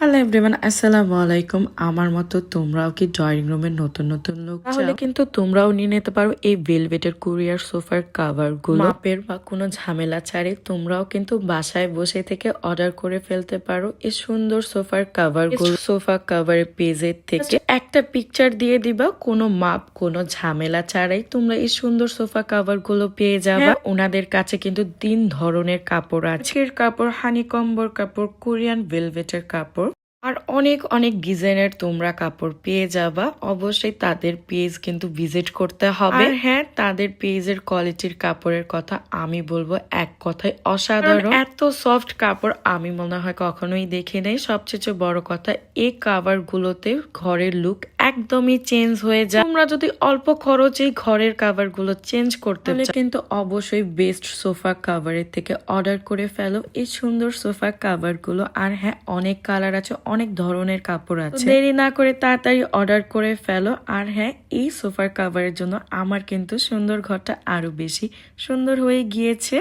Hello everyone, আসসালামু আলাইকুম। আমার মতো তোমরাও কি ড্রয়িং রুমের নতুন নতুন লুক তাহলে কিন্তু তোমরাও নিয়ে নিতে পারো এই ভেলভেটের কুরিয়ার সোফার কাভার গুলো। মাপের বা কোনো ঝামেলা ছাড়াই তোমরাও কিন্তু বাসায় বসে থেকে অর্ডার করে ফেলতে পারো এই সুন্দর সোফার কাভার গুলো। সোফা কাভারের পেজের থেকে একটা পিকচার দিয়ে দিবা, কোনো মাপ কোনো ঝামেলা ছাড়াই তোমরা এই সুন্দর সোফা কাভার গুলো পেয়ে যাবা। ওনাদের কাছে কিন্তু 3 ধরনের কাপড় আছে, কাপড়, হানিকম্বর কাপড়, কোরিয়ান ভেলভেটের কাপড় আর অনেক অনেক ডিজাইনের তোমরা কাপড় পেয়ে যাবা। অবশ্যই তাদের পেজ কিন্তু ভিজিট করতে হবে। আর হ্যাঁ, তাদের পেজের কোয়ালিটির কাপড়ের কথা আমি বলবো এক কথায় অসাধারণ। এত সফট কাপড় আমি মনে হয় কখনোই দেখি নাই। সবচেয়ে বড় কথা, এই কাভার গুলোতে ঘরের লুক একদমই চেঞ্জ হয়ে যায়। তোমরা যদি অল্প খরচে ঘরের কাভার গুলো চেঞ্জ করতে চাও কিন্তু অবশ্যই বেস্ট সোফা কাভারের থেকে অর্ডার করে ফেলো এই সুন্দর সোফা কাভার গুলো। আর হ্যাঁ, অনেক কালার আছে, অনেক ধরনের কাপড় আছে, দেরি না করে তাড়াতাড়ি অর্ডার করে ফেলো। আর হ্যাঁ, এই সোফার কাভারের জন্য আমার কিন্তু সুন্দর ঘরটা আরো বেশি সুন্দর হয়ে গিয়েছে।